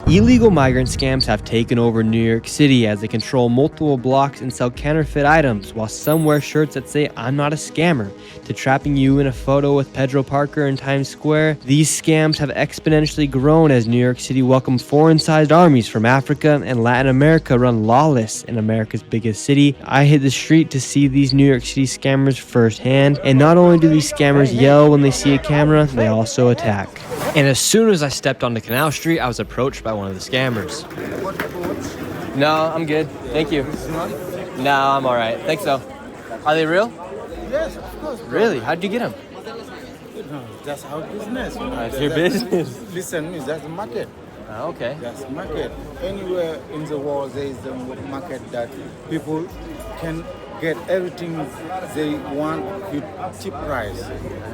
Illegal migrant scams have taken over New York City as they control multiple blocks and sell counterfeit items, while some wear shirts that say "I'm not a scammer," to trapping you in a photo with Pedro Parker in Times Square. These scams have exponentially grown as New York City welcomed foreign-sized armies from Africa and Latin America run lawless in America's biggest city. I hit the street to see these New York City scammers firsthand, and not only do these scammers yell when they see a camera, they also attack. And as soon as I stepped onto Canal Street, I was approached by one of the scammers. No, I'm good. Thank you. No, I'm all right. Think so. Are they real? Yes, of course. Really? How'd you get them? No, that's our business. It's your business. Listen, that's the market. Okay. That's the market. Anywhere in the world, there is the market that people can get everything they want with cheap price.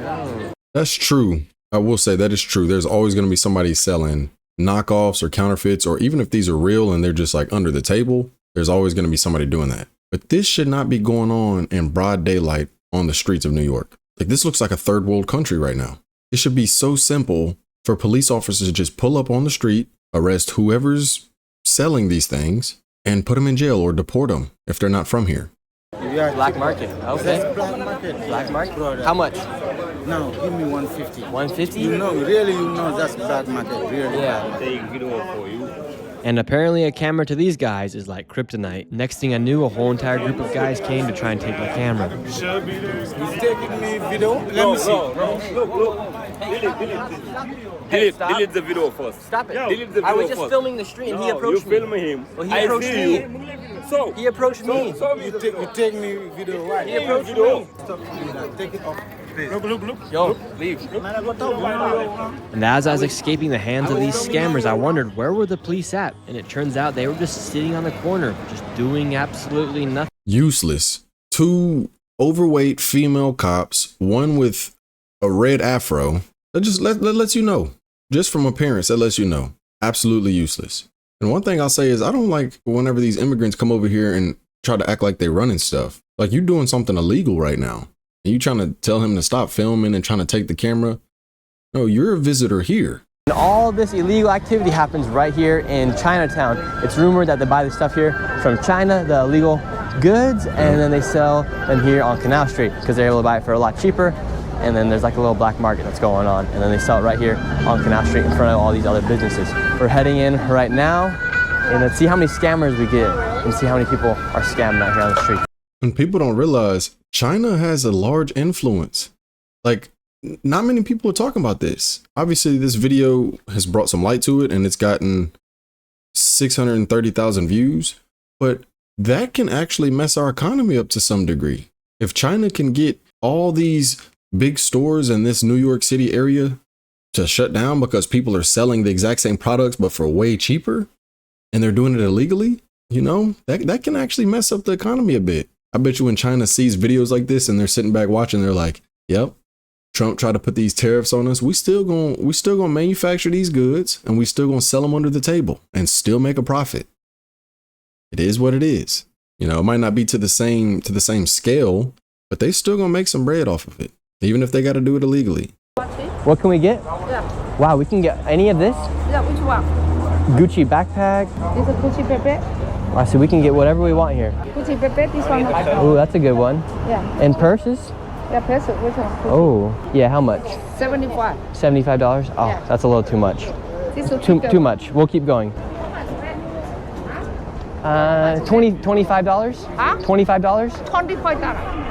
Oh. That's true. I will say that is true. There's always going to be somebody selling knockoffs or counterfeits, or even if these are real and they're just like under the table, there's always going to be somebody doing that. But this should not be going on in broad daylight on the streets of New York. Like, this looks like a third world country right now. It should be so simple for police officers to just pull up on the street, arrest whoever's selling these things, and put them in jail or deport them if they're not from here. Yeah, Black market. Okay. That's black market. Black market? Brother. How much? No, give me 150. 150? You know that's black market, really. Yeah. Take video for you. And apparently a camera to these guys is like kryptonite. Next thing I knew, a whole entire group of guys came to try and take my camera. You taking me video? Let me see. Look. Delete the video first. Stop it. Yeah. Delete the video I was just first. filming the street and he No, approached you me. filming him. Well, he I approached see me. you. So He approached me. You take me video, right? He approached me. Stop doing that. Take it off. look. Yo, leave. And as I was escaping the hands of these scammers, I wondered, where were the police at? And it turns out they were just sitting on the corner, just doing absolutely nothing. Useless. Two overweight female cops, one with a red afro. That just lets you know. Just from appearance, that lets you know. Absolutely useless. And one thing I'll say is I don't like whenever these immigrants come over here and try to act like they running stuff. Like, you're doing something illegal right now. And you trying to tell him to stop filming and trying to take the camera. No, you're a visitor here. And all this illegal activity happens right here in Chinatown. It's rumored that they buy the stuff here from China, the illegal goods, and then they sell them here on Canal Street because they're able to buy it for a lot cheaper. And then there's like a little black market that's going on, and then they sell it right here on Canal Street in front of all these other businesses. We're heading in right now, and let's see how many scammers we get and see how many people are scamming out here on the street. And people don't realize China has a large influence. Like, not many people are talking about this. Obviously, this video has brought some light to it, and it's gotten 630,000 views, but that can actually mess our economy up to some degree. If China can get all these big stores in this New York City area to shut down because people are selling the exact same products but for way cheaper, and they're doing it illegally, you know, that can actually mess up the economy a bit. I bet you when China sees videos like this and they're sitting back watching, they're like, yep, Trump tried to put these tariffs on us. We still gonna manufacture these goods, and we still gonna sell them under the table and still make a profit. It is what it is. You know, it might not be to the same scale, but they still gonna make some bread off of it, even if they got to do it illegally. What can we get? Yeah. Wow, we can get any of this? Yeah, which one? Gucci backpack. This is Gucci Pepe. Wow, so we can get whatever we want here. Gucci Pepe, this one. Oh, that's a good one. Yeah. And purses? Yeah, peso, which one? Oh, yeah, how much? 75. $75? Oh, Yeah. that's a little too much. This is Too much. We'll keep going. $25? Huh? $25? $25.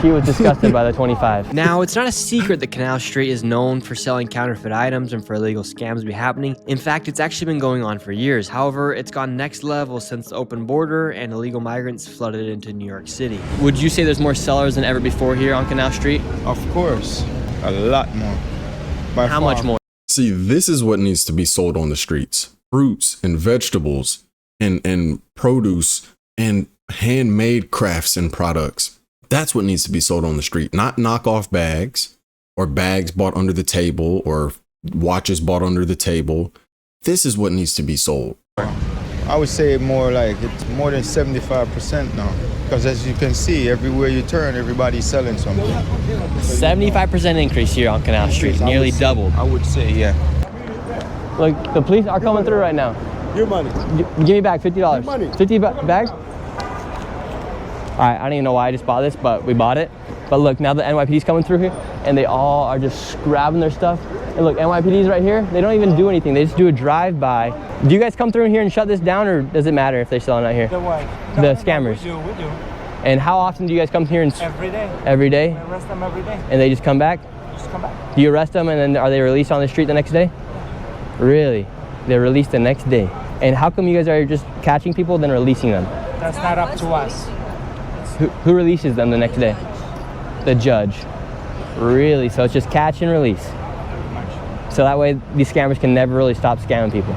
He was disgusted by the 25. Now, it's not a secret that Canal Street is known for selling counterfeit items and for illegal scams to be happening. In fact, it's actually been going on for years. However, it's gone next level since the open border and illegal migrants flooded into New York City. Would you say there's more sellers than ever before here on Canal Street? Of course, a lot more. By How far. much more? See, this is what needs to be sold on the streets. Fruits and vegetables and produce and handmade crafts and products. That's what needs to be sold on the street, not knockoff bags or bags bought under the table or watches bought under the table. This is what needs to be sold. I would say more like it's more than 75% now. Because as you can see, everywhere you turn, everybody's selling something. 75% increase here on Canal Street, nearly doubled. I would say, yeah. Look, the police are coming through right now. Your money. Give me back $50. money. 50 bag? All right, I don't even know why I just bought this, but we bought it. But look, now the NYPD's coming through here, and they all are just grabbing their stuff. And look, NYPD's right here. They don't even do anything. They just do a drive-by. Do you guys come through in here and shut this down, or does it matter if they're selling out here? The what? The scammers. We do. And how often do you guys come here and Every day. every day? I arrest them every day. And they just come back? Just come back. Do you arrest them and then are they released on the street the next day? Really? They're released the next day. And how come you guys are just catching people then releasing them? That's not up to us. Who releases them the next day? The judge. Really? So it's just catch and release. So that way these scammers can never really stop scamming people.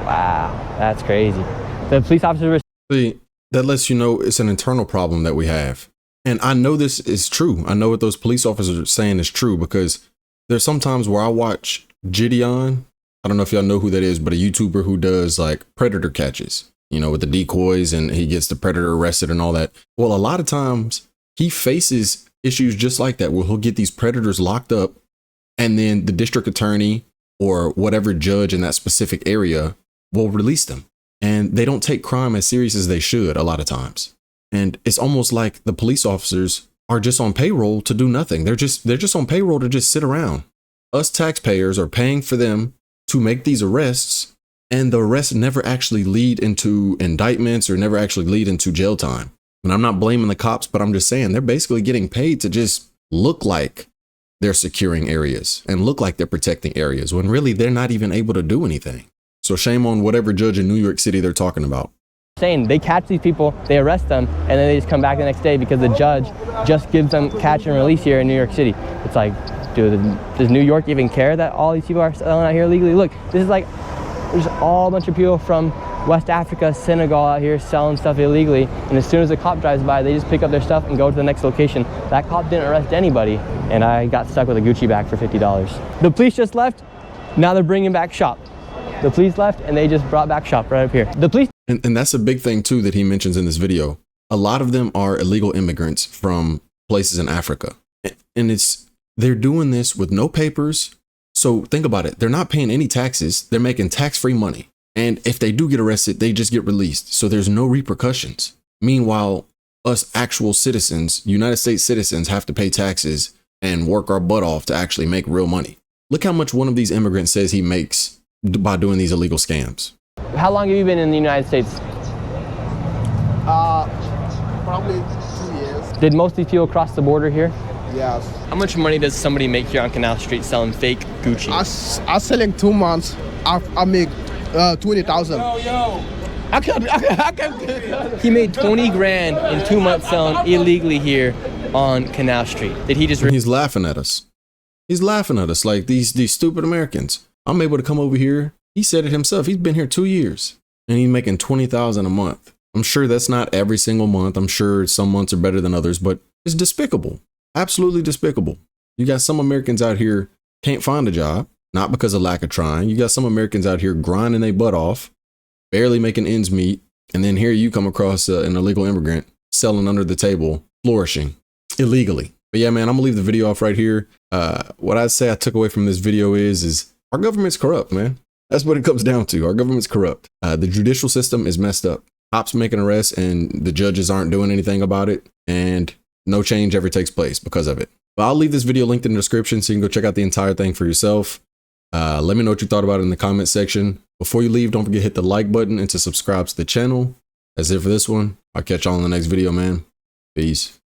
Wow, that's crazy. The police officers were See, that lets you know it's an internal problem that we have. And I know this is true. I know what those police officers are saying is true, because there's some times where I watch Gideon. I don't know if y'all know who that is, but a YouTuber who does like predator catches, you know, with the decoys, and he gets the predator arrested and all that. Well, a lot of times he faces issues just like that, where he'll get these predators locked up, and then the district attorney or whatever judge in that specific area will release them. And they don't take crime as serious as they should a lot of times. And it's almost like the police officers are just on payroll to do nothing. They're just on payroll to just sit around. Us taxpayers are paying for them to make these arrests, and the arrests never actually lead into indictments or never actually lead into jail time. And I'm not blaming the cops, but I'm just saying they're basically getting paid to just look like they're securing areas and look like they're protecting areas, when really they're not even able to do anything. So shame on whatever judge in New York City they're talking about. saying they catch these people, they arrest them, and then they just come back the next day because the judge just gives them catch and release here in New York City. It's like, dude, does New York even care that all these people are selling out here illegally? Look, this is like, there's all a bunch of people from West Africa, Senegal out here selling stuff illegally, and as soon as a cop drives by, they just pick up their stuff and go to the next location. That cop didn't arrest anybody, and I got stuck with a Gucci bag for $50. The police just left, now they're bringing back shop. The police left, and they just brought back shop right up here. The police. And that's a big thing too that he mentions in this video. A lot of them are illegal immigrants from places in Africa. And they're doing this with no papers. So think about it. They're not paying any taxes. They're making tax-free money. And if they do get arrested, they just get released. So there's no repercussions. Meanwhile, us actual citizens, United States citizens, have to pay taxes and work our butt off to actually make real money. Look how much one of these immigrants says he makes by doing these illegal scams. How long have you been in the United States? Probably 2 years. Did most of these people cross the border here? Yes. How much money does somebody make here on Canal Street selling fake Gucci? I selling 2 months. I make 20,000. He made 20 grand in 2 months selling illegally here on Canal Street. Did he just... And he's laughing at us. He's laughing at us like these stupid Americans. I'm able to come over here. He said it himself. He's been here 2 years and he's making 20,000 a month. I'm sure that's not every single month. I'm sure some months are better than others, but it's despicable. Absolutely despicable. You got some Americans out here can't find a job, not because of lack of trying. You got some Americans out here grinding their butt off, barely making ends meet. And then here you come across an illegal immigrant selling under the table, flourishing illegally. But yeah, man, I'm gonna leave the video off right here. What I'd say I took away from this video is our government's corrupt, man. That's what it comes down to. Our government's corrupt. The judicial system is messed up. Cops making arrests and the judges aren't doing anything about it. And no change ever takes place because of it. But I'll leave this video linked in the description so you can go check out the entire thing for yourself. Let me know what you thought about it in the comment section. Before you leave, don't forget to hit the like button and to subscribe to the channel. That's it for this one. I'll catch y'all in the next video, man. Peace.